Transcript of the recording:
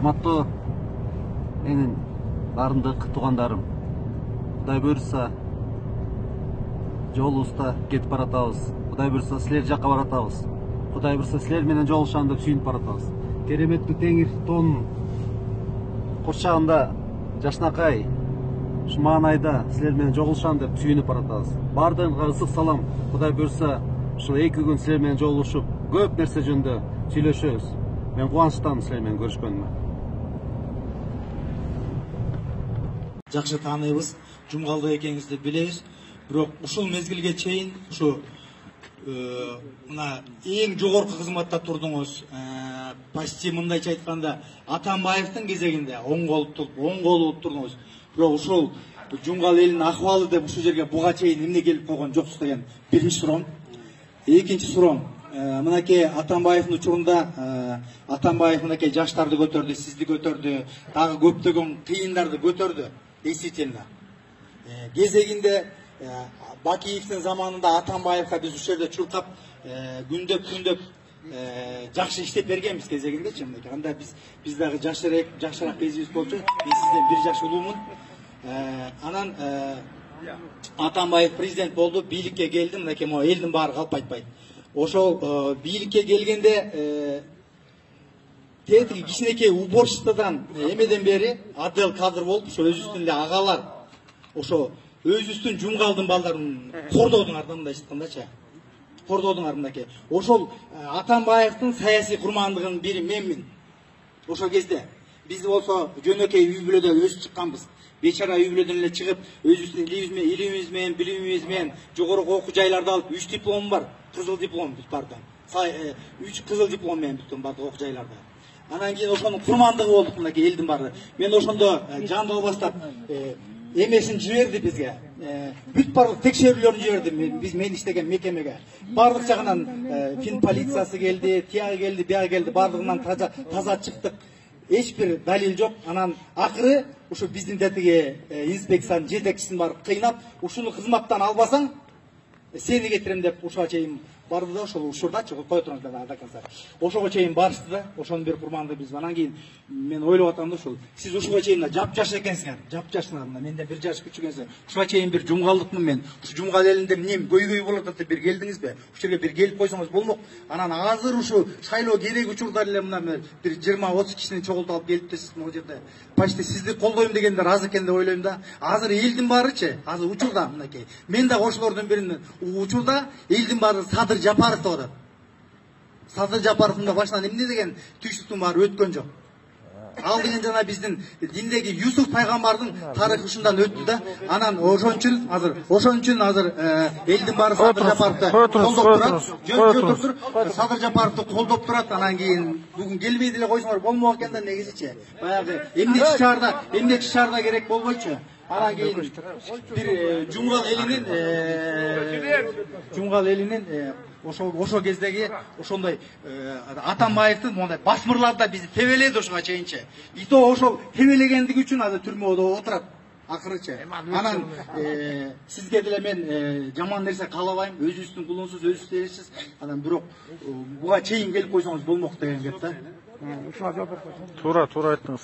Урматтуу менин дарындык туугандарым, Кудай буйрса жолубузда кетип баратабыз. Кудай буйрса силер жакка баратабыз. Кудай буйрса силер менен жолугушам деп сүйүнүп баратабыз. Кереметтүү теңир тоонун курчагында жашнакай ушу маанайда силер менен жолугушам деп сүйүнүп баратабыз. Бардыгыңарга ысык салам. Кудай буйрса ушул 2 күн силер менен жолугушуп көп нерсе жөнүндө сүйлөшөбүз. Мен кубанычтамын силер менен көрүшкөнүмө. Жакшы тааныйбыз, жумгалдык экениңизди билебиз. Бирок ушул мезгилге чейин ушу мына эң жогорку кызматта турдуңуз. Почти мындайча айтканда Атамбаевдин кезегинде оң кол болуп турдуңуз. Бирок ушул жумгал элинин акыбалы деп ушул жерге буга чейин эмне келип койгон жоксуз деген биринчи суроом. Экинчи суроом, мынакей Атамбаевдин учурунда Атамбаев мынакей жаштарды көтөрдү, сизди көтөрдү, дагы көптөгөн кыйындарды көтөрдү. Действительно. Кезегинде Бакиевдин заманында Атамбаевга биз ушул жерде чуркап күндөп жакшы иштеп бергенбиз кезегиндечи. Анда биз дагы жакшыраак кезибиз болчу. Мен сизден 1 жаш улуумун. Анан Атамбаев президент болду, бийликке келди, мынакей могу элдин баары калп айтпайт. Ошол бийликке келгенде тетиги кичинекей уборщицадан эмеден бери отдел кадр болуп, ошо өзүбүздүн эле агалар, ошо өзүбүздүн жумгалдын балдарын кордоодуңар да, мындай айткандачы. Кордоодуңар мынакей. Ошол Атамбаевдин саясий курмандыгынын бири менмин. Ошол кезде биз болсо жөнөкөй үй бүлөдө өсүп чыкканбыз. Бечара үй бүлөдөн эле чыгып, өзүбүздүн илимибиз менен, билимибиз менен жогорку окуу жайларды алып, 3 дипломум бар. Кызыл диплом бүт бардым. 3 кызыл диплом менен бүттүм бардык окуу жайларда. Анан кийин ошонун курмандыгы болдук мынакей элдин баары. Мен ошондо жандоо баштап эмесин жиберди бизге. Бүт барлык текшерүүлөрүн жиберди мен иштеген мекемеге. Барлык жагынан фин полициясы келди, тияга келди, бияга келди, барлыгынан таза чыктык. Эч бир далил жок. Анан акыры ушу биздин тетиги инспекциянын жетекчисин барып кыйнап, ушуну кызматтан албасаң сени кетирем деп ушуга чейин барды да, ошол ушурдачы кое туруңуздар до конца. Ошого чейин барышты да, ошонун бир курманды биз. Анан кийин мен ойлоп атам да, ушул сиз ушуга чейин жапжаш экенсиңер, жапжашсыңар, менден 1 жаш күчүк экенсиңер. Ушуга чейин бир жумгалдыкмын мен. Ушу жумгал элинде эмне көйгөй болуп атат деп бир келдиңизби? Ушул жерге бир келип койсоңуз болмок. Анан азыр ушу шайлоо керек учурда эле мына бир 20-30 кишини чогултуп алып келиптирсиз могу жерде. Почти сизди колдойм дегендер аз экен деп ойлойм да. Азыр элдин баарычы, азыр учурда мынакей. Мен да ошолордун биринин учурда элдин баары Садыр Жапаров деп атат. Садыр Жапаровдун башынан эмне деген түйшүктүн баары өткөн жок. Ал деген жана биздин диндеги Юсуф пайгамбардын тарыхы ушундан өттү да. Анан ошон үчүн азыр элдин баары Садыр Жапаровду колдоп турат. Садыр Жапаровду колдоп турат. Анан кийин бүгүн келбей деле койсоңор болмок экен да, негизичи. Баягы эмнечи шаарда керек болбойчу. Анан кийин бир жумгал элинин ошол кездеги ошондой Атамбаевдин мондай басмырларда бизди тебеледи ошого чейинчи. И то ошол тебелегендиги үчүн азыр түрмөдө отурат акырычы. Анан сизге деле мен жаман нерсе каалабайм. Өзүңүздүн кулуңсуз, өзүңүз элесиз. Анан бирок буга чейин келип койсоңуз болмок деген кеп да. Туура айттыңыз.